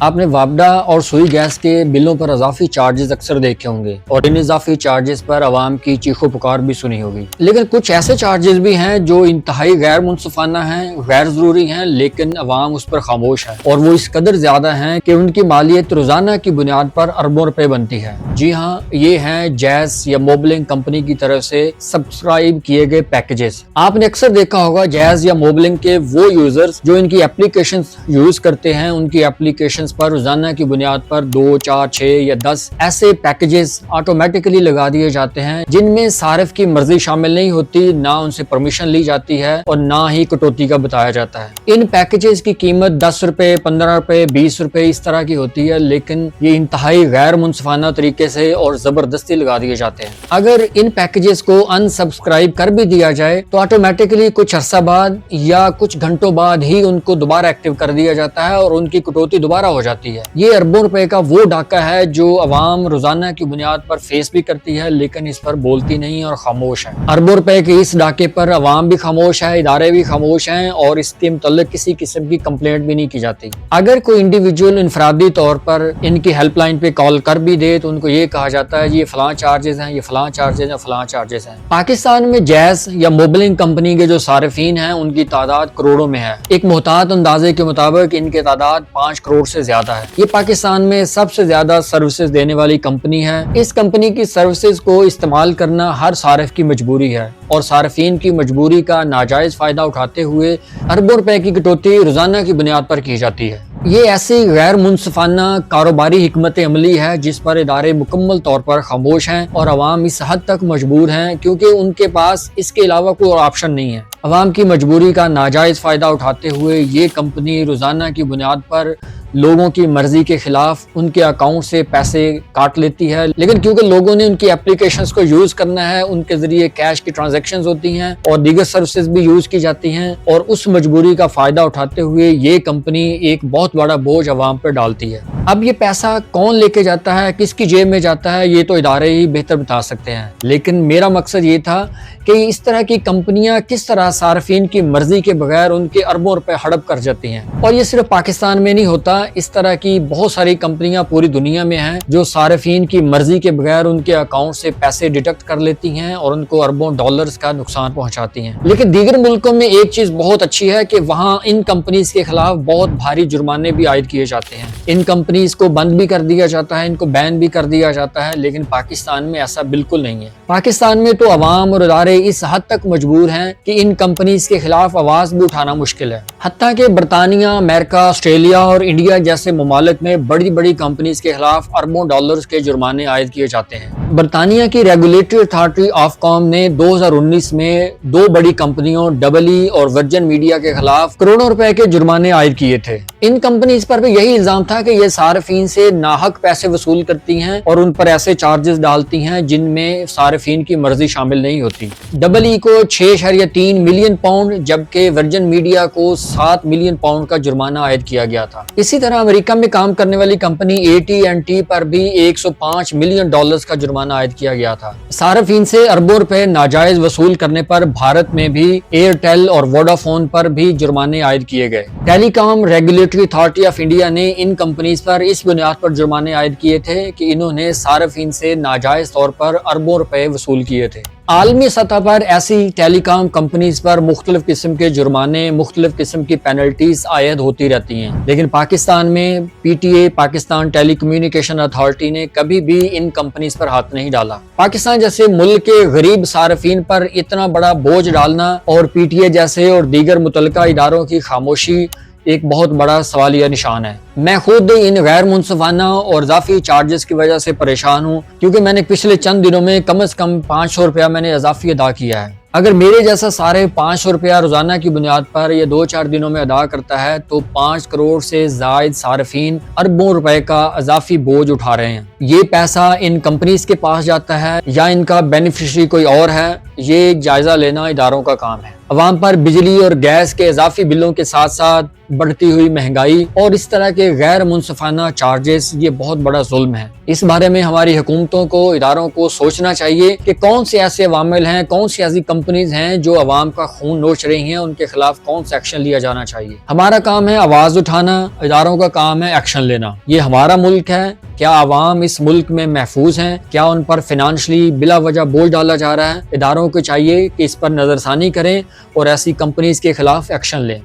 آپ نے وابڈا اور سوئی گیس کے بلوں پر اضافی چارجز اکثر دیکھے ہوں گے اور ان اضافی چارجز پر عوام کی چیخ و پکار بھی سنی ہوگی، لیکن کچھ ایسے چارجز بھی ہیں جو انتہائی غیر منصفانہ ہیں، غیر ضروری ہیں، لیکن عوام اس پر خاموش ہے اور وہ اس قدر زیادہ ہیں کہ ان کی مالیت روزانہ کی بنیاد پر اربوں روپے بنتی ہے۔ جی ہاں، یہ ہیں جیز یا موبلنگ کمپنی کی طرف سے سبسکرائب کیے گئے پیکجز۔ آپ نے اکثر دیکھا ہوگا جیز یا موبلنگ کے وہ یوزرز جو ان کی اپلیکیشنز یوز کرتے ہیں، ان کی اپلیکیشن پر روزانہ کی بنیاد پر 2، 4، 6 یا 10 ایسے پیکجز آٹومیٹکلی لگا دیے جاتے ہیں جن میں صارف کی مرضی شامل نہیں ہوتی، نہ ان سے پرمیشن لی جاتی ہے اور نہ ہی کٹوتی کا بتایا جاتا ہے۔ ان پیکجز کی قیمت 10 روپے، 15 روپے، 20 روپے اس طرح کی ہوتی ہے، لیکن یہ انتہائی غیر منصفانہ طریقے سے اور زبردستی لگا دیے جاتے ہیں۔ اگر ان پیکجز کو ان سبسکرائب کر بھی دیا جائے تو آٹومیٹکلی کچھ عرصہ بعد یا کچھ گھنٹوں بعد ہی ان کو دوبارہ ایکٹیو کر دیا جاتا ہے اور ان کی کٹوتی دوبارہ ہو جاتی ہے۔ یہ اربوں روپے کا وہ ڈاکہ ہے جو عوام روزانہ کی بنیاد پر فیس بھی کرتی ہے، لیکن اس پر بولتی نہیں اور خاموش ہے۔ اربوں روپے کے اس ڈاکے پر عوام بھی خاموش ہے، ادارے بھی خاموش ہیں اور اس کے متعلق کسی قسم کی کمپلینٹ بھی نہیں کی جاتی۔ اگر کوئی انڈیویجول انفرادی طور پر ان کی ہیلپ لائن پہ کال کر بھی دے تو ان کو یہ کہا جاتا ہے یہ فلاں چارجز ہیں، یہ فلاں چارجز ہیں، فلاں چارجز ہیں۔ پاکستان میں جیز یا موبلنگ کمپنی کے جو صارفین ہیں ان کی تعداد کروڑوں میں ہے۔ ایک محتاط اندازے کے مطابق ان کی تعداد 5 کروڑ سے زیادہ ہے۔ یہ پاکستان میں سب سے زیادہ سروسز دینے والی کمپنی ہے۔ اس کمپنی کی سروسز کو استعمال کرنا ہر صارف کی مجبوری ہے اور صارفین کی مجبوری کا ناجائز فائدہ اٹھاتے ہوئے اربوں روپے کی کٹوتی روزانہ کی بنیاد پر کی جاتی ہے۔ یہ ایسی غیر منصفانہ کاروباری حکمت عملی ہے جس پر ادارے مکمل طور پر خاموش ہیں اور عوام اس حد تک مجبور ہیں کیونکہ ان کے پاس اس کے علاوہ کوئی اور آپشن نہیں ہے۔ عوام کی مجبوری کا ناجائز فائدہ اٹھاتے ہوئے یہ کمپنی روزانہ کی بنیاد پر لوگوں کی مرضی کے خلاف ان کے اکاؤنٹ سے پیسے کاٹ لیتی ہے، لیکن کیونکہ لوگوں نے ان کی اپلیکیشنز کو یوز کرنا ہے، ان کے ذریعے کیش کی ٹرانزیکشنز ہوتی ہیں اور دیگر سروسز بھی یوز کی جاتی ہیں اور اس مجبوری کا فائدہ اٹھاتے ہوئے یہ کمپنی ایک بہت بڑا بوجھ عوام پر ڈالتی ہے۔ اب یہ پیسہ کون لے کے جاتا ہے، کس کی جیب میں جاتا ہے، یہ تو ادارے ہی بہتر بتا سکتے ہیں، لیکن میرا مقصد یہ تھا کہ اس طرح کی کمپنیاں کس طرح صارفین کی مرضی کے بغیر ان کے اربوں روپے ہڑپ کر جاتی ہیں۔ اور یہ صرف پاکستان میں نہیں ہوتا، اس طرح کی بہت ساری کمپنیاں پوری دنیا میں ہیں جو صارفین کی مرضی کے بغیر ان کے اکاؤنٹ سے پیسے ڈیڈکٹ کر لیتی ہیں اور ان کو اربوں ڈالرز کا نقصان پہنچاتی ہیں۔ لیکن دیگر ملکوں میں ایک چیز بہت اچھی ہے کہ وہاں ان کمپنیز کے خلاف بہت بھاری جرمانے بھی عائد کیے جاتے ہیں، ان کمپنیز کو بند بھی کر دیا جاتا ہے، ان کو بین بھی کر دیا جاتا ہے، لیکن پاکستان میں ایسا بالکل نہیں ہے۔ پاکستان میں تو عوام اور ادارے اس حد تک مجبور ہیں کہ ان کمپنیز کے خلاف آواز بھی اٹھانا مشکل ہے۔ حتیٰ کہ برطانیہ، امریکہ، آسٹریلیا اور انڈیا جیسے ممالک میں بڑی بڑی کمپنیز کے خلاف اربوں ڈالرز کے جرمانے عائد کیے جاتے ہیں۔ برطانیہ کی ریگولیٹری اتھارٹی آف کام نے 2019 میں 2 بڑی کمپنیوں ڈبل ای اور ورجن میڈیا کے خلاف کروڑوں روپے کے جرمانے عائد کیے تھے۔ ان کمپنیز پر بھی یہی الزام تھا کہ یہ صارفین سے ناحق پیسے وصول کرتی ہیں اور ان پر ایسے چارجز ڈالتی ہیں جن میں صارفین کی مرضی شامل نہیں ہوتی۔ ڈبل ای کو 6.3 ملین پاؤنڈ جبکہ ورجن میڈیا کو 7 ملین پاؤنڈ کا جرمانہ عائد کیا گیا تھا۔ اسی طرح امریکہ میں کام کرنے والی کمپنی AT&T پر بھی 105 ملین ڈالرز کا جرمانہ عائد کیا گیا تھا۔ صارفین سے اربوں روپے ناجائز وصول کرنے پر بھارت میں بھی ایئرٹیل اور ووڈافون پر بھی جرمانے عائد کیے گئے۔ ٹیلی کام ریگولیٹری اتھارٹی آف انڈیا نے ان کمپنیز پر اس بنیاد پر جرمانے عائد کیے تھے کہ انہوں نے صارفین سے ناجائز طور پر اربوں روپے وصول کیے تھے۔ عالمی سطح پر ایسی ٹیلی کام کمپنیز پر مختلف قسم کے جرمانے، مختلف قسم کی پینلٹیز عائد ہوتی رہتی ہیں، لیکن پاکستان میں PTA پاکستان ٹیلی کمیونیکیشن اتھارٹی نے کبھی بھی ان کمپنیز پر ہاتھ نہیں ڈالا۔ پاکستان جیسے ملک کے غریب صارفین پر اتنا بڑا بوجھ ڈالنا اور PTA جیسے اور دیگر متعلقہ اداروں کی خاموشی ایک بہت بڑا سوالیہ نشان ہے۔ میں خود ان غیر منصفانہ اور اضافی چارجز کی وجہ سے پریشان ہوں کیونکہ میں نے پچھلے چند دنوں میں کم از کم 500 روپیہ میں نے اضافی ادا کیا ہے۔ اگر میرے جیسا سارے 500 روپیہ روزانہ کی بنیاد پر یہ 2-4 دنوں میں ادا کرتا ہے تو 5 کروڑ سے زائد صارفین اربوں روپے کا اضافی بوجھ اٹھا رہے ہیں۔ یہ پیسہ ان کمپنیز کے پاس جاتا ہے یا ان کا بینیفیشری کوئی اور ہے، یہ جائزہ لینا اداروں کا کام ہے۔ عوام پر بجلی اور گیس کے اضافی بلوں کے ساتھ ساتھ بڑھتی ہوئی مہنگائی اور اس طرح کے غیر منصفانہ چارجز یہ بہت بڑا ظلم ہے۔ اس بارے میں ہماری حکومتوں کو، اداروں کو سوچنا چاہیے کہ کون سے ایسے عوامل ہیں، کون سی ایسی کمپنیز ہیں جو عوام کا خون نوچ رہی ہیں، ان کے خلاف کون سا ایکشن لیا جانا چاہیے۔ ہمارا کام ہے آواز اٹھانا، اداروں کا کام ہے ایکشن لینا۔ یہ ہمارا ملک ہے، کیا عوام اس ملک میں محفوظ ہیں؟ کیا ان پر فائنانشلی بلا وجہ بوجھ ڈالا جا رہا ہے؟ اداروں کو چاہیے کہ اس پر نظر ثانی کریں اور ایسی کمپنیز کے خلاف ایکشن لیں۔